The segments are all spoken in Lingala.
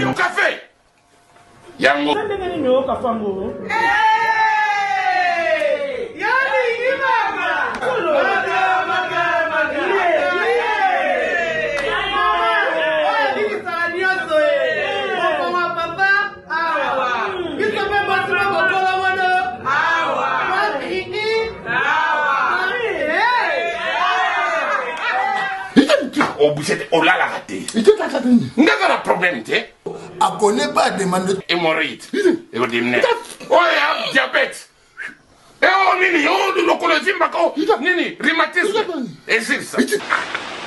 Yo café yango oh là la raté. N'a pas de problème, tu sais. A connaît pas demande Hémorroïde. Et vous dites, oh, il y a diabète. Et oh, nini, oh, de l'oncologie, nini, rhumatisme. Et c'est ça.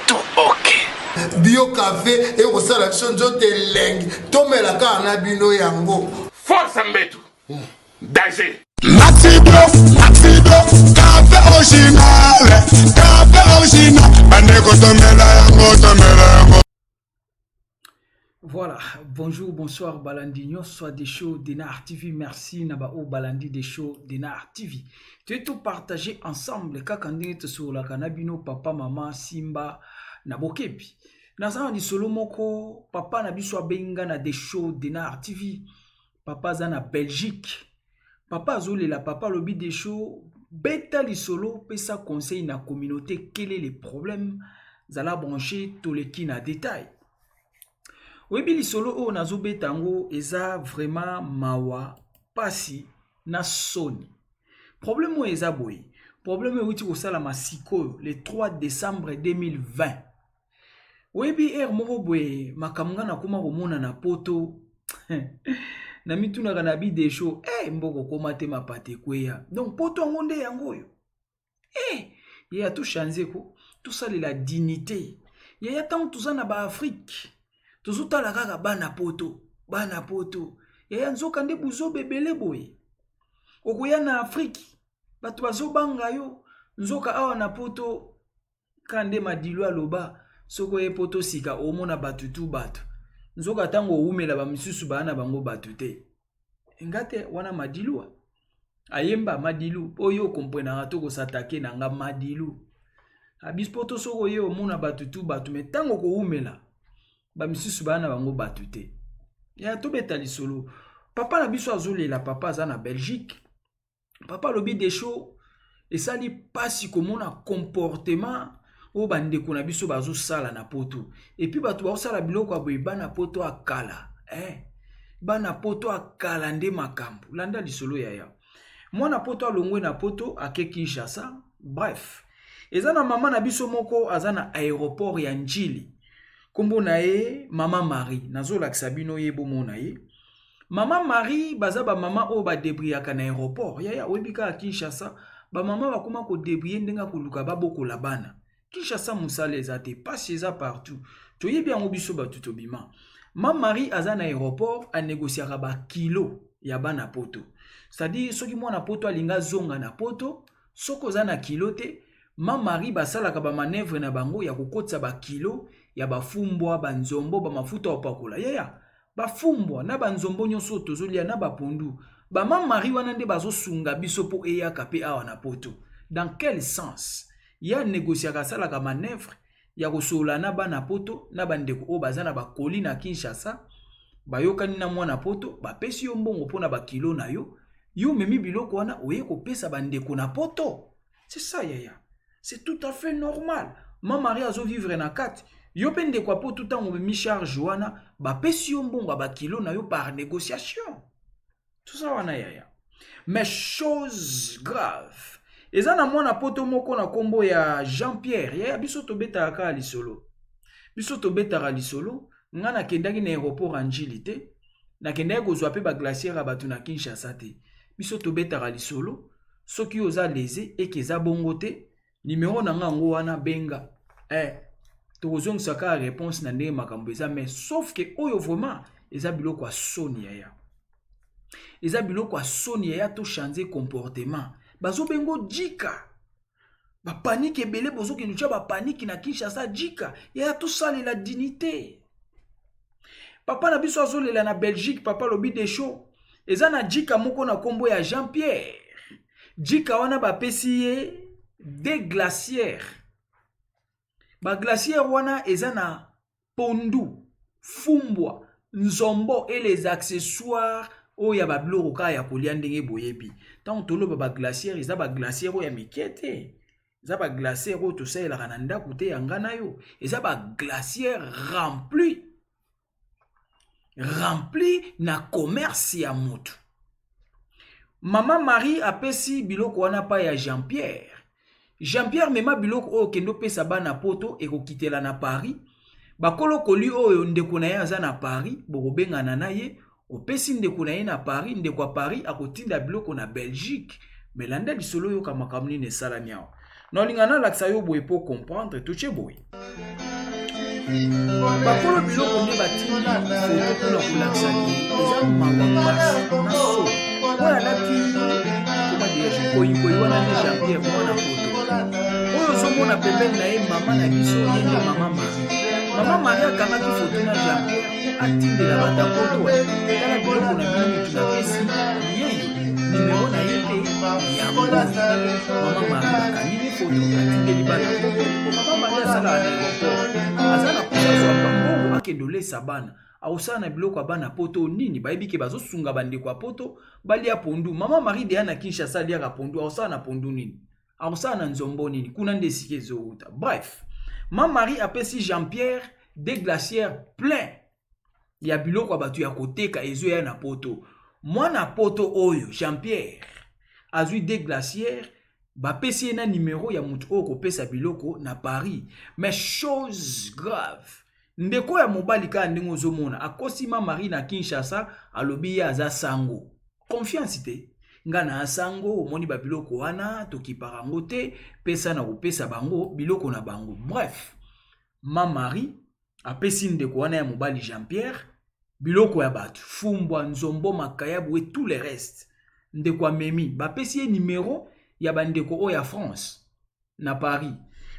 Tout ok. Bio café et au sala chonjo te leng. Tomela ka na bino yango. Force Mbetu. Danger. Maxi Bluff, café original, bandeko tomela yango. Voilà, bonjour, bonsoir Balandinho, soit des shows d'Enar TV, merci Nabao Balandi des shows d'Enar TV. Tu es tout partagé ensemble, kakandine sur la canabino, papa, maman, Simba, Nabokepi. Nazan di solo moko, papa nabiso benga na des shows d'Enar TV, papa zana Belgique. Papa Zolé la papa lobby des shows, bêta li solo, pesa conseil na communauté, quel est le problème, zala brancher tous les qui na détail. Webi li solo o nazo betango, eza vraiment mawa, pasi, na soni. Problème ou eza boy, problème ou ti osala masiko, le 3 décembre 2020. Webi moko boy, makamanga na kuma komona na poto, na mituna kanabi des shows mboko komate mapate kweya donc poto ngonde yangoyo il y a tout changé ko tout ça la dignité il y a tant tout ça na ba Afrique tout ça la kaka bana poto il y a nzoka nde buzo bebele boy okoya na Afrique bato bazo banga yo nzoka awa na poto kande madilu aloba soko e poto sika omona batutu bato nzoka tango umela ba misusu bana bango batute ngate wana madilua ayemba madilu oyo komprena atoko satake nanga madilu abispoto soko ye omona batutu batu metango ko umela ba misusu bana bango batute ya to betali solo papa na biso azolela papa za na Belgique papa lobi des shows et ça li pasi komona comportement o bande ko na biso bazo sala na poto et puis bato ba sala biloko aboy bana poto akala bana poto akala nde makambu landa lisolo yaya mwana poto alongwe na poto ake Kinshasa bref ezana mama na biso moko azana aéroport ya Njili kombo na ye mama Marie nazola kisabino ye bomona ye mama Marie baza ba mama o ba debriaka na aéroport yaya webika Kinshasa ba mama bakoma ko debrier ndenga koluka babokola bana Kinshasa musale ezate passe eza partout to yebi yango biso batu to bima Mama Marie aza na aéroport a négocier ba kilo ya bana poto c'est-à-dire soki mwana poto alinga zonga na poto soko za na kilo te Mama Marie basala ka ba manœuvre na bango ya kokotsa ba kilo ya bafumbwa banzombo ba mafuta opakola yaya bafumbwa na banzombo nyonso tozolia na bapondu ba Mama Marie wana nde bazosunga biso po eyaka pe awa na poto dans quel sens ya négocier ka sala ka manœuvre ya kosola na bana poto na bandeko o bazana bakoli na Kinshasa bayokani na mwana poto bapesi yo mbongo pona bakilo na yo memi biloko wana oye kopesa bandeko na poto c'est ça yaya c'est tout à fait normal Mama Marie azo vivre na kati yo pende kwa poto tango memi charge wana bapesi yo mbongo bakilo na yo par négociation tout ça wana yaya mais chose grave ezana mwana poto moko na kombo ya Jean-Pierre ya biso tobeta ka lisolo biso tobeta lisolo ngana kendaki na aéroport Njili te na kendaki kozwa pe ba glacière batu na Kinshasa te biso tobeta lisolo soki oza leze ekeza bongo te numéro na ngango wana benga tozong saka réponse na ndenge makambo eza, mais sauf que oyo vraiment eza biloko ya soni yaya. Eza biloko ya soni yaya to changer comportement. Bazo bengo jika. Ba panique ebele bozo ki nucha ba panique na Kinshasa jika. Yaya to sale la dignité. Papa na biso azolela na Belgique, papa lobi de show. Eza na jika moko na kombo ya Jean-Pierre. Jika wana ba pesi ye des glacières. Ba glacière wana eza na pondu, fumbwa, nzombo et les accessoires oya ba biloko ka ya kolia ndenge boyebi. Tant tolo ba glacière eza ba glacière oya mikete. Eza ba glacière o to saela na ndako te yanga na yo. Eza ba glacière rempli na commerce ya moto. Maman Marie apesi biloko wana pa ya Jean-Pierre. Jean-Pierre mema biloko oyo kendo pesa bana poto ekokitela na Paris. Bakolo koli oyo ndeko na ye aza na Paris, bokobengana na ye, opesi ndeko na ye na Paris, ndeko a Paris akotinda biloko na Belgique. Belanda lisolo yo kamakambo nini esalami awa. Na olingana lakisa yo boye po comprendre touche boye. Bakolo biloko nde batindi foto kuna kolakisa ki eza mawa na so. Wana laki koma dire koyi wana ne Jean-Pierre mwana poto. Oyo zomona pembeni na ye mama na biso yende mama Marie. Mama Marie akamaki foto na Jean-Pierre atindela batapoto. Tala biloko na bino tunapesi ye numéro na ye te ya mama Marie akanini foto atindeli bana. Mama Marie asala na aéroport. Azana kusazo bango akendole sabana. Ausana biloko bana poto nini bayebike bazo sunga bande kwa poto bali ya pondu. Mama Marie de na Kinshasa lia ka pondu ausana pondu nini. Ausana nzombo nini kuna ndesike zouta. Bref, Mama Marie apesi Jean-Pierre des glacières plein. Ya biloko batu ya koteka ezo ya na poto. Mwana poto oyo Jean-Pierre azui des glacières bapesi na numéro ya mutu oko pesa biloko na Paris. Mais chose grave. Ndeko ya mobali ka ndenge ozomona akosi Mama Marie na Kinshasa alobi ya aza sango. Confiance te. Nga na sango omoni ba biloko wana tokipara ngo te pesa na kopesa bango biloko na bango. Bref, Mama Marie apesi ndeko wana ya mobali Jean-Pierre biloko ya batu fumbwa nzombo makayabu et tout le reste. Ndeko amemi bapesi ye numéro ya bandeko o ya France na Paris.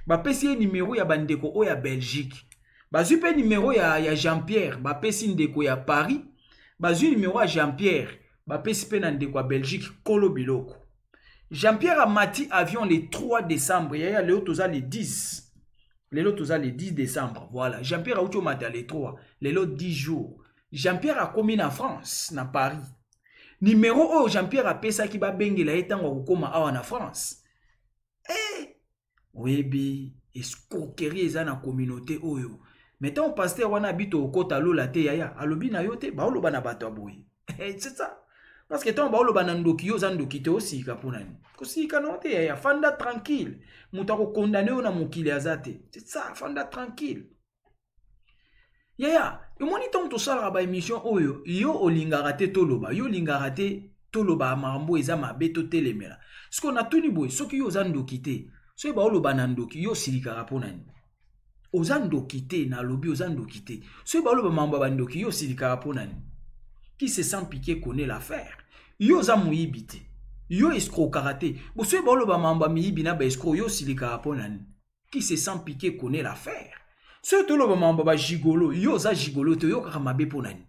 Bapesi ye numéro ya bandeko o ya Belgique. Bazui pe numéro ya Jean-Pierre bapesi ndeko ya Paris. Bazui numéro ya Jean-Pierre bapesi pe na ndeko ya Belgique kolo biloko. Jean-Pierre a mati avion le 3 décembre. Yaya leo toza le 10. Lelo toza le 10 décembre. Voilà. Jean-Pierre a ucho mata le 3. Lelo 10 jours. Jean-Pierre a commis na France, na Paris. Numéro o Jean-Pierre a pesa ki ba bengela etango kokoma awa na France. Webi escroquerie eza na communauté oyo. Mettons pasteur wana bito okota lola te yaya alobi na yo te ba oloba na bato aboyi. C'est ça. Parce que tant ba oloba na ndoki yo za ndoki te osika ponani. Kosika no te yaya fanda tranquille. Muta ko condamner ona mokili azate. C'est ça, fanda tranquille. Yaya, yomoni tant to sala ba émission oyo yo olingara te toloba, yo lingara te toloba marambo eza mabe to telemela. Siko na tuni boy, soki yo za ndoki te. So ba oloba na ndoki yo silikara ponani. Ozando kité na lobby ozando kité. So ba oloba mamba ba ndoki yo silikara ponani. Qui se sent piqué connaît l'affaire. Yo za muibite. Yo escroc karaté. Bo so ba oloba mamba miibi na ba escroc yo silikara ponani. Qui se sent piqué connaît l'affaire. So to loba mamba ba gigolo, yo za gigolo te yo kaka mabe ponani.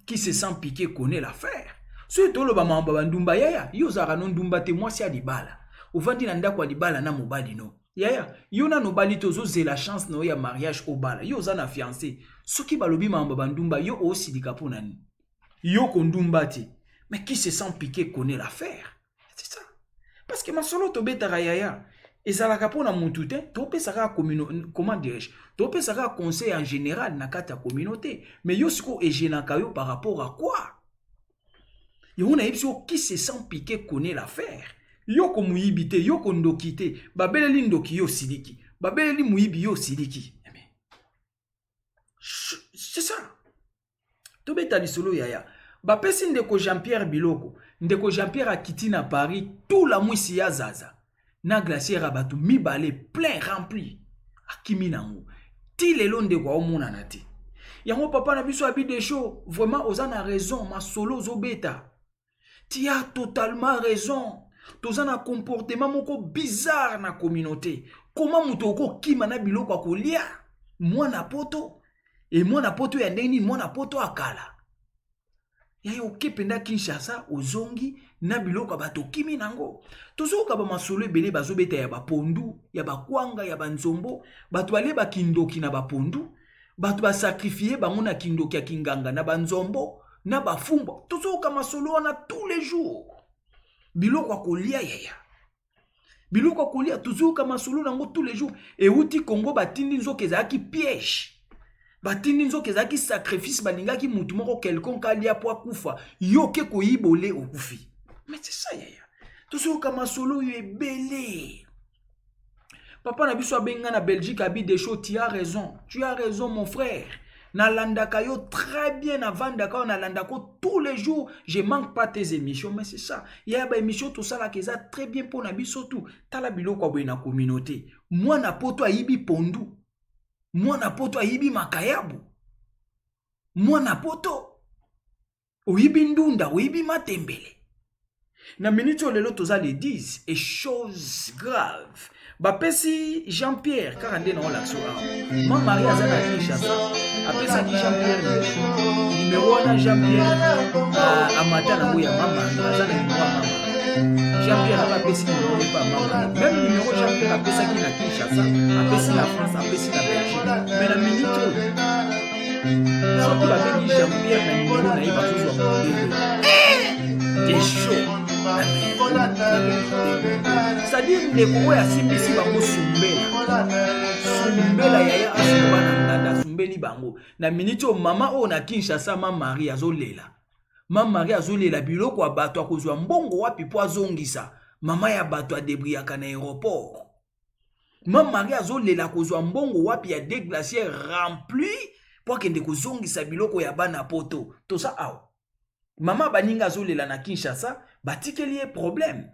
Qui se sent piqué connaît l'affaire. So to loba mamba ba ndumba yaya, yo za ranon ndumba te mwasi adibala. Ovandi na ndako adibala na mobali no. Yaya, yo na nobali tozo ze la chance no ya mariage au bala. Yo za na fiancé. Soki balobi mamba ba ndumba yo aussi di kaponani. Yo kondumba te. Mais qui se sent piqué connaît l'affaire. C'est ça. Parce que ma solo to betara yaya. Et ça la kapona montute, tope saka comment dirais-je? Tope saka conseil en général na kata communauté. Mais yo siko e genaka yo par rapport à quoi? Yo na yipso qui se sent piqué connaît l'affaire. Yo ko muibite, yo ko ndokite, babeleli ndoki yo siliki. Babeleli muibi yo siliki. C'est ça. Tobe tali solo yaya. Bapesi ndeko Jean-Pierre biloko. Ndeko Jean-Pierre a quitté na Paris tout la mwisi ya zaza. Na glacière abatu mibale plein rempli. Akimi nango. ti lelo ndeko aomonana te yango papa na biso abi des shows vraiment oza na raison masolo ozobeta tu as totalement raison toza na comportement moko bizarre na communauté comment mutu okokima na biloko akolia mwana poto e mwana poto ya ndenge nini mwana poto akala yaye okependa Kinshasa ozongi na biloko bato kimi nango tozoka ba masolo ebele bazobeta ya bapondu ya bakwanga ya banzombo bato bale bakindoki na bapondu bato basakrifie bango na kindoki ya kinganga na banzombo na bafumbo tozoka masolo wana tous les jours biloko akolia yaya biloko akolia tozoka masolo nango tous les jours euti Congo batindi nzoka ezalaki piège batindi nzoka ezalaki sacrifice balingaki mutu moko quelconque alia po akufa yoke koyibole okufi mais c'est ça yaya tozoka masolo yo ebele papa na biso abenga na Belgique abi des shows tu as raison mon frère nalandaka yo très bien avant d'accord nalandako tous les jours je manque pas tes émissions mais c'est ça il y a ba émission tout ça là que ça très bien pour na biso tout tala biloko boye na communauté moi na poto ayibi pondu moi na poto ayibi makayabu moi na poto oyibi ndunda oyibi matembele na minute lelo toza les 10 et chose grave bapesi Jean-Pierre car ande na l'action ma mari azana Kinshasa apesa ki Jean-Pierre numéro na Jean-Pierre amata na boya mama azana numéro mama Jean-Pierre apesi numéro pas mama même numéro Jean-Pierre apesa ki na Kinshasa apesi la France apesi la Belgique mais na minute surtout la bengi Jean-Pierre na numéro na iba toujours des shows c'est-à-dire les Congo ya simbisi bango sumbela yaya asumba na nganda sumbeli bango na minute o mama o na Kinshasa ma mari azolela biloko abato akozwa mbongo wapi po azongisa mama ya bato adebriaka na aéroport ma mari azolela kozwa mbongo wapi ya des glaciers rempli po akende kozongisa biloko ya bana poto to sa awa mama baninga azolela na Kinshasa batikeli ye problème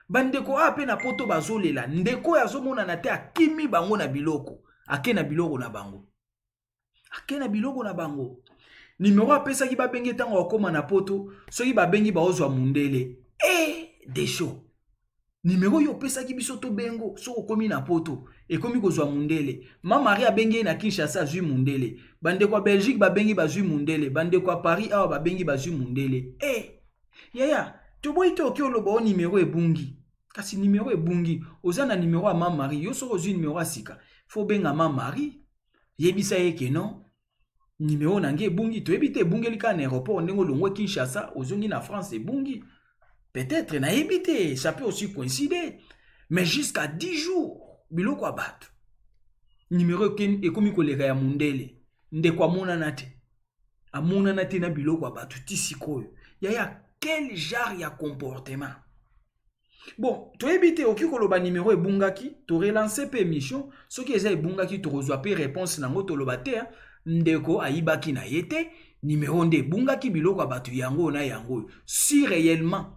bandeko ape na poto bazolela ndeko yazomona na te akimi bango na biloko ake na biloko na bango numéro apesa ki babengi tango akoma na poto soki babengi baozwa mundele des shows numéro yo pesa ki biso to bengo soko komi na poto ekomi kozwa mundele ma mari abengi na Kinshasa zui mundele bande kwa Belgique babengi bazui mundele bande kwa Paris awa babengi bazui mundele yaya to boite okioloba o numéro ebungi kasi numéro ebungi ozana numéro a ma mari yo soko zui numéro asika fo benga ma mari yebisa yeke non numéro nange ebungi to ebite ebungeli ka na aéroport ndengo longwe Kinshasa ozongi na France ebungi. Peut-être na évité, ça peut aussi coïncider. Mais jusqu'à 10 jours, biloko abato. Numéro ken ekomi koleka ya mundele. Ndeko amona nate. Amona nate na biloko abato tisikoyo. Yaya quel genre ya comportement. Bon, to éviter okikoloba numéro ebungaki, to relancer pe émission, ce qui eza ebungaki to rozwa pe réponse nango to loba te, ndeko ayibaki na yete, numéro nde ebungaki biloko abato yango na yango. Si réellement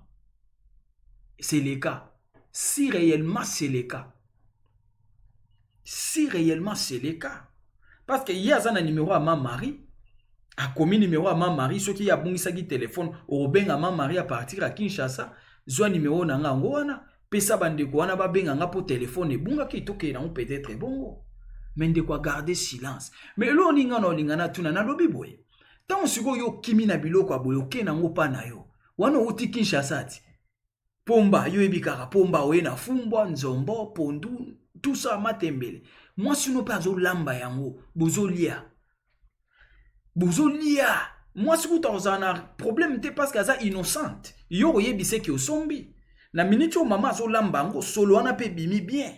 c'est le cas. Si réellement c'est le cas. Si réellement c'est le cas. Parce que il y a un numéro à ma mari. A commis numéro à ma mari. Ce qui a bon qui téléphone. Au ben à ma mari à partir à Kinshasa. Zoa numéro nanga ngwana. Pesa bande ko wana ba benga pour téléphone. Bunga ki toke na peut-être bon. Mais de quoi garder silence. Mais lo ninga no lingana tuna na lobi boy. Tant siko yo kimi na biloko aboyo ke na ngopa na yo. Wana uti Kinshasa ti. Pomba, yo ebikara, pomba, oye na fumbwa, nzombo, pondu, tout ça matembele. Moi, si nous pas lamba yango, bozolia. Moi, si vous avez un problème, c'est parce que ça innocente. Yo oye bise ki osombi. Na minute yo mama zo lamba yango, solo wana pe bimi bien.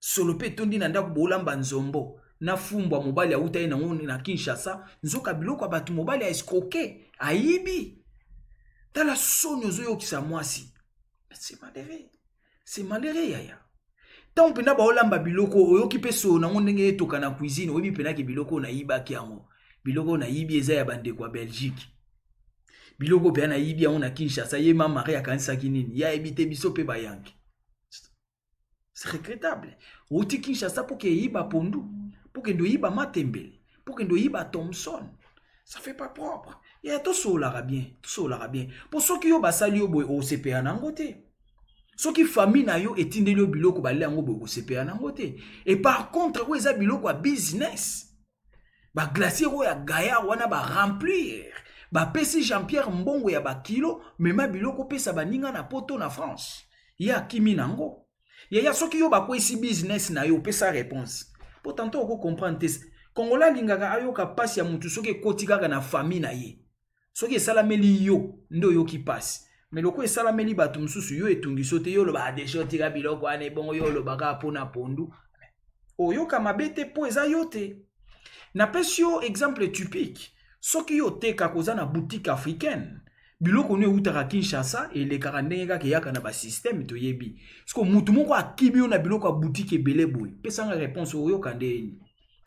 Solo pe tondi na ndako bolamba nzombo. Na fumbwa mobali ya uta ina ngoni na Kinshasa, nzoka biloko abatu mobali ya escroquer, aibi. Tala sonyo zo yo kisa mwasi. C'est malheureux yaya. Tant pena ba olamba biloko oyoki peso na ndenge etoka na cuisine oyebi pena ki biloko na yiba ki yango. Biloko na yibi eza ya bande kwa Belgique. Biloko pe na yibi yango na Kinshasa ye mama mari akanisa kinini ya ebite biso pe bayangi. C'est regrettable. Oti Kinshasa pour que yiba pondu. pour que nous yiba Matembele, pour que nous yiba Thompson. Ça fait pas propre. Et tout ça l'aura bien, tout ça l'aura bien. Pour ceux qui ont basali au CPA nangote. Ceux qui famille na yo etindeli yo biloko balé ngo au CPA nangote. Et par contre, où eza biloko a business. Ba glacier o ya Gaya wana ba remplir. Ba pesi Jean-Pierre Mbongo ya ba kilo, mais ma biloko pesa baninga na poto na France. Ya kimi nango. Ya ceux qui yo ba ko isi business na yo pesa réponse. Pourtant on ko comprendre Kongola lingaka ayoka pasi ya mutu soki kotikaka na famille na ye. Soki esalameli yo ndo yo ki pasi. Mais loko esalameli batu mususu yo etungiso te yo lo ba desho tika biloko ane bongo yo lo baka pona pondu. Oyo kamabete po eza yo te. Na pesi yo exemple typique. Soki yo teka koza na boutique africaine. Biloko ne utaka Kinshasa et le karandenge ke yaka na ba système to yebi. Sko mutu moko akibi yo na biloko boutique ebele boy. Pesa nga réponse oyo kandeni.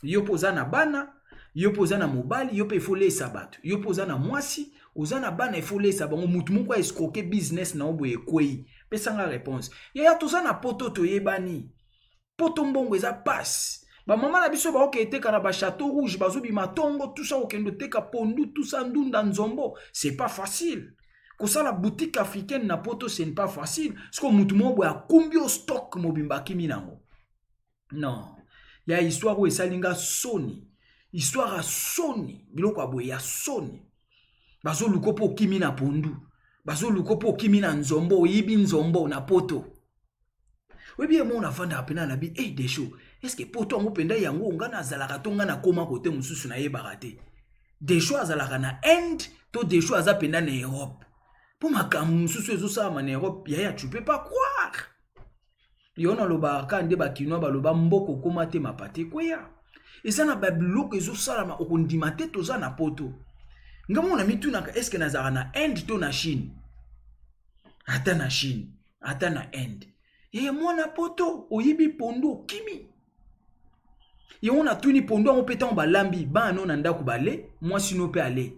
Yo poza na bana, yo poza na mobali, yo pe fole sabato. Yo poza na mwasi, oza na bana fole sabango mutu moko escroquer business na obo ekwei. Pesa nga réponse. Ya toza na poto to yebani. Poto mbongo eza passe. Ba mama na biso ba oke eteka na ba château rouge, bazobi matongo, tout ça okendo teka pondu, tout ça ndunda nzombo. C'est pas facile. Kosa la boutique africaine na poto c'est pas facile. Sko mutu moko ya kumbi o stock mobimba kimi nango. Non. Il y a histoire où esalinga Sony. Histoire à Sony. Biloko aboye ya Sony. Bazo lukopo kimi na pondu. Bazo lukopo kimi na nzombo. Yibi nzombo na poto. Webi emo na fanda apena na bi. Eh Desho. Est-ce que poto ango penda yango nga na zalaka tonga na koma kote mususu na yebaka te. Desho azalaka na End. To Desho azapenda na Europe. Pour makambo mususu ezosala na Europe. Yaya tu peux pas croire. Yona loba kande bakino baloba mboko komate mapate kweya. Eza na babiloko ezosala ma okondima te toza na poto. Ngamo na mitunaka eske nazara na End to na Chine. Ata na Chine, ata na End. Ye mwana poto oyibi pondo kimi. Ye ona tuni pondo on peta on balambi ba no na ndako bale, moi sino pe aller.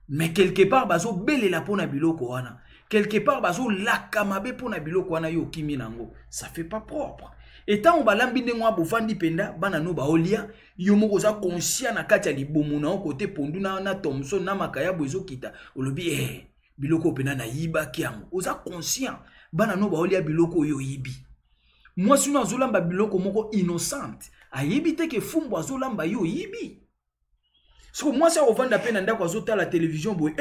Mais quelque part bazo belela pona biloko wana. Quelque part bazo lakamabe pona biloko wana yo kimi nango. Ça fait pas propre. Et tant on balambi ndengwa bofandi penda bana no ba olia yo moko za conscient na kati ya libomo na côté pondu na Thompson na makaya bozo kita. Olobi biloko pena na yiba kiango. Oza conscient bana no ba olia biloko yo yibi. Moi sino azolamba biloko moko innocente. Ayibi te ke fumbo azolamba yo yibi. So moi ça ovanda pena ndako azota la télévision boy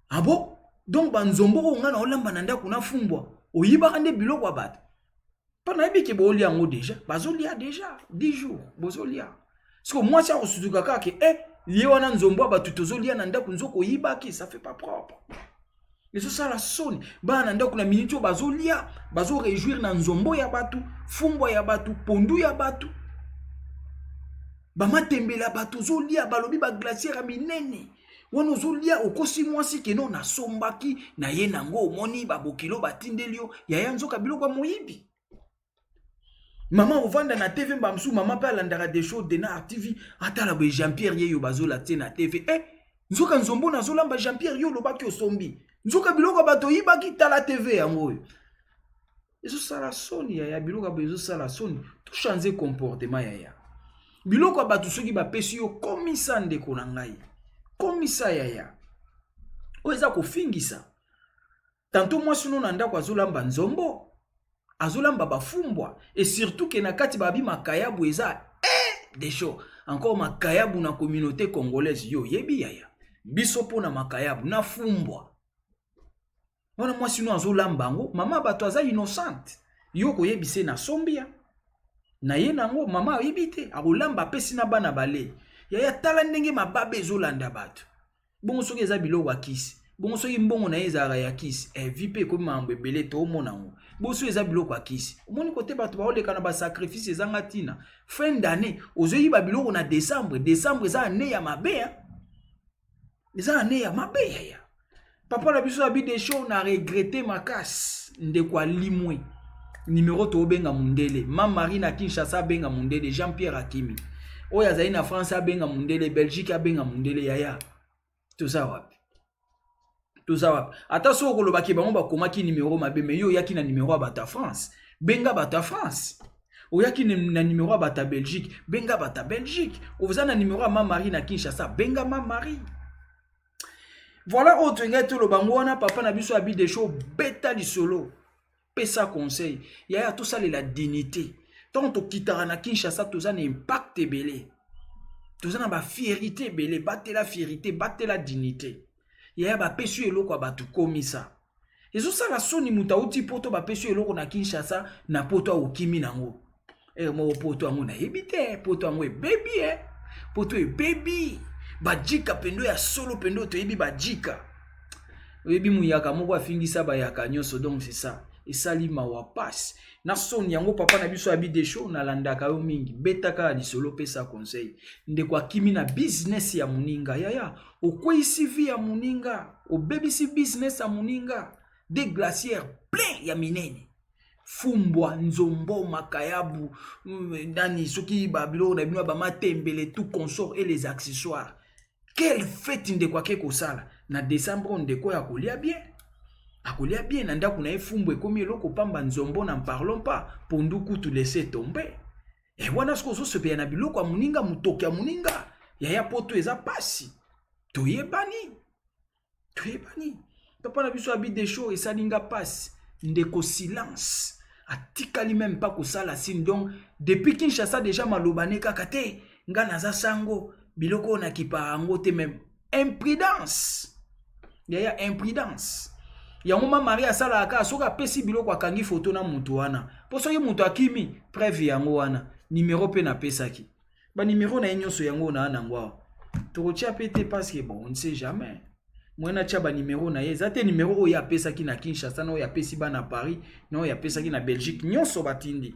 ah bon donc banzombo nga na olamba na ndako na fumbwa oyiba kande biloko abata pana ebike bolia ngo déjà bazolia déjà 10 jours bozolia so moi ça osuzuka ka ke ye wana nzombo abatu tozolia na ndako nzoko yibaki ça fait pas propre les ça la sonne ba na ndako na minute bazolia bazo réjouir na nzombo ya batu fumbwa ya batu pondu ya batu Bama tembela bato zolia balobi ba glacière a minene. Wono zolia okosi mwasi keno na sombaki na ye nango moni babokilo batindelio ya nzoka biloko moyibi. Mama ovanda na TV mbamsu mama pa landara des shows de na TV atala be Jean-Pierre ye yo bazola te na TV nzoka nzombo na zolamba Jean-Pierre yo lobaki osombi. Nzoka biloko bato yibaki tala TV yango. Eso sala soni ya biloko bezo sala soni tout changer comportement ya. Biloko batu soki ba pesi yo komisa ndeko na ngai. Komisa yaya. Oeza ko fingisa. Tanto moi sino na ndako azolamba nzombo. Azolamba bafumbwa et surtout que na kati babi makayabu eza des shows. Encore makayabu na communauté congolaise yo yebi yaya. Biso po na makayabu na fumbwa. Wana moi sino azolamba ngo mama bato aza innocente. Yo ko yebise na sombia. Na ye nango mama yibite akolamba pesi na bana bale yaya tala ndenge mababe ezolanda bato bongo soki eza biloko akisi bongo soki mbongo na ezara ya kisi vipe ko mambo ebele to mona ngo bongo soki eza biloko akisi omoni kote bato baoleka na ba sacrifice ezanga tina fin d'année ozoyi ba biloko na décembre eza année ya mabe eza année ya mabe ya papa la biso abi des shows na regretter makasi ndeko alimwe numéro to benga mundele Mama Marina Kinshasa benga mundele Jean-Pierre Hakimi oya zaina na France benga mundele Belgique benga mundele yaya tout ça wapi ata so koloba ke bango bakoma ki numéro mabe me yo yaki na numéro bata France benga bata France oyaki na numéro bata Belgique, benga bata Belgique. Oza na numéro ma Marie na Kinshasa, benga ma Marie. Voilà autre ngai to lo bango wana papa na biso abi des shows beta li solo. Pesa conseil. Yaya tout ça la dignité. Tant to kitara na Kinshasa tout ça impact belé. Tout ça na ba fierté belé, batte la fierté, batte la dignité. Yaya ba pesu eloko ba tu komisa. Ezo ça la soni muta uti poto ba pesu eloko na Kinshasa na poto okimi nango. Mo poto ango na ebite, poto ango e baby poto e baby. Bajika pendo ya solo pendo to yebi bajika. Oyebi muyaka moko afingisa ba yaka nyonso donc c'est ça. Et salima wa passe. Na son yango papa na biso abi des shows na landaka yo mingi. Betaka li solo pesa conseil. Ndekwa kimi na business ya muninga. Yaya, okwe CV ya muninga. O baby si business ya muninga. Des glacières plein ya minene. Fumbwa, Nzombo, Makayabu, Dani, Soki, Babylone, Nabino, Bama, Tembele, tout consort et les accessoires. Quelle fête de quoi que ça na décembre on de quoi à coller bien. À coller bien, nanda kuna fumbwe comme loko pamba Nzombo n'en parlons pas. Ponduku tu laisser tomber. Et wana sko so se pe na biloko a muninga mutoki a muninga. Yaya poto eza pasi. Toye bani. Papa na biso abi des shows et ça ninga passe. Ndeko silence. Atikali même pas ko sala signe donc depuis Kinshasa déjà malobane kakate nga naza sango biloko na kipa ango te même imprudence. Yaya imprudence. Ya mama Maria sala aka soka pesi biloko akangi photo na mutu wana. Poso ye mutu akimi preuve yango wana numéro pe na pesaki. Ba numéro na nyonso yango na ngwa. Tokotia pete parce que bon on ne sait jamais. Moi na tchaba numéro na ye zate numéro o ya pesa ki na Kinshasa no ya pesi ba na Paris no ya pesa ki na Belgique nyonso batindi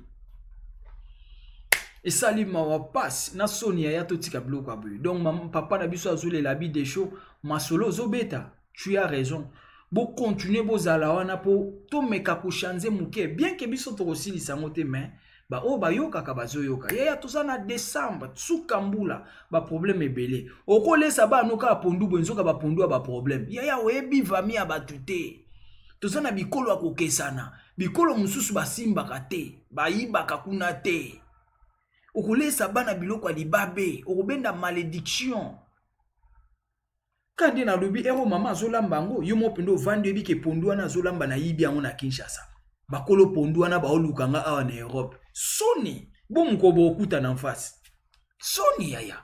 et sali ma wa passe na Sonia ya to tika bloko abu donc maman papa na biso azule la bi des shows masolo zo beta tu as raison bo continuer bo zala wana po to meka ko chanzer muke bien que biso to aussi lisango te mais ba o ba yoka ka bazoyoka yaya to na décembre tsukambula ba problème ebele okolesa ba noka pondu bonzoka ba pondu ba problème yaya oyebi vami abatute to na bikolo akokesana bikolo mususu basimba kate ba yibaka kuna te okolesa bana biloko alibabe okobenda malédiction kandi na lobi ero mama azolamba ngo yo mo pendo vande bi ke pondu wana azolamba na yibi yango na Kinshasa bakolo pondu wana ba olukanga awa na Europe soni bom ko bo okuta na face soni yaya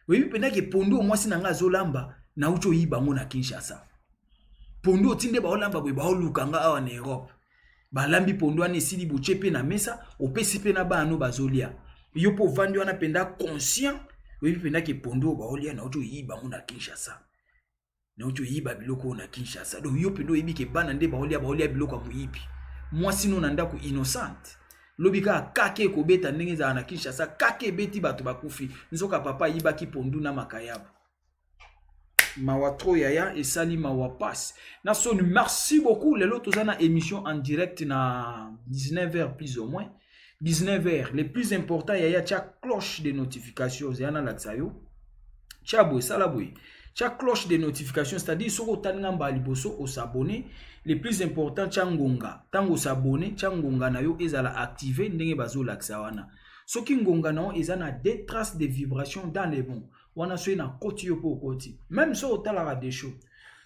webi penda ke pondu mwasi na nga azolamba na ucho yiba ngo na Kinshasa pondu otinde ba olamba bwe ba olukanga awa na Europe balambi pondu wana esili bochepe na mesa opesi pe na bano bazolia yo po vandi wana penda conscient webi penda ke pondu ba olia na ucho yiba ngo na Kinshasa na ucho yiba biloko na Kinshasa do yo pendo yebi ke bana nde ba olia biloko muyibi mwasi no nanda ku innocent lobika kake ko beta ndenge za na Kinshasa kake beti bato bakufi nzoka papa yiba ki pondu na makayabu mawatro yaya et sali mawapas na son merci beaucoup les autres na émission en direct na 19h plus ou moins 19h les plus importants yaya cha cloche de notification yana la tsayo cha boy sala boy cha cloche de notification c'est-à-dire soko tananga liboso o s'abonner les plus importants changonga tango s'abonner changonga na yo ezala activer ndenge bazo laksa wana soki ngonga na ezana des traces de vibration dans les bons wana so na koti yo po koti même so otala des shows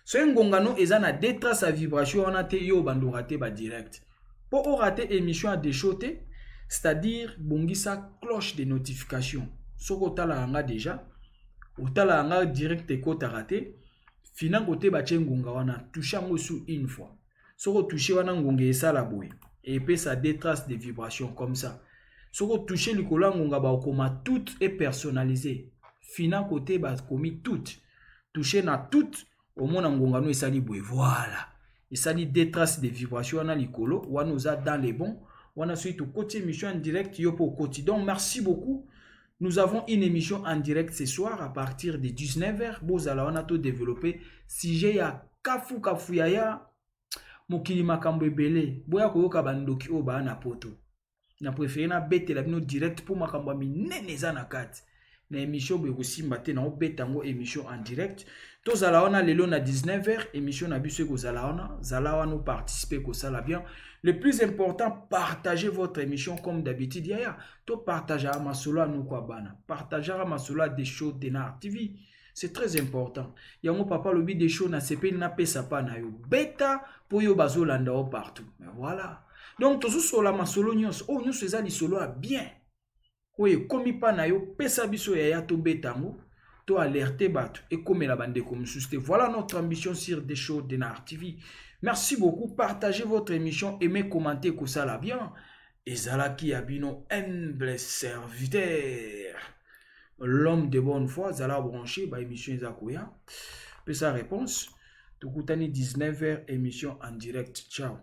so ngonga no ezana des traces à vibration wana te yo bando rater ba direct pour o rater émission à des shows te c'est-à-dire bongisa cloche de notification soko otala nga déjà otala nga direct ko ta rater fina côté ba ngonga wana toucher ngo sous une fois soko toucher wana ngonga esala boy et puis ça des traces de vibration comme ça soko toucher likolo ngonga ba okoma tout est personnalisé fina côté ba komi tout toucher na tout au moins ngonga no esali boy voilà esali des traces de vibration wana likolo wana oza dans les bons wana suite au côté émission en direct yo po côté donc merci beaucoup. Nous avons une émission en direct ce soir à partir de 19h. Bozala on a tout développé. Sujet ya kafu yaya mokili makambo ebele. Boya koyoka bandoki o ba na poto. Na préféré na bete la bino direct pour makambo minene za na kati. na émission boye simba te na obetango émission en direct to zala wana lelo na 19h émission na biso ko zala wana participer ko sala bien. Le plus important, partagez votre émission comme d'habitude. Yaya, to partager à masolo nous quoi bana. Partager à masolo des shows de Denar TV. C'est très important. Yango papa lobi des shows na CP na pesa pa na yo. Beta pour yo bazo landa partout. Mais voilà. Donc tout sur la masolo nyos. Oh nyos eza li solo a bien. Oui, komi pa na yo pesa biso yaya to betango. To alerter batu et comme la bande comme susté. Voilà notre ambition sur des shows de Denar TV. Merci beaucoup. Partagez votre émission, aimez, commentez, que ça la bien. Et Zalaki Abino, humble serviteur. L'homme de bonne foi, Zala branché, bah émission Zakoya. Puis sa réponse, tout 19h, émission en direct. Ciao.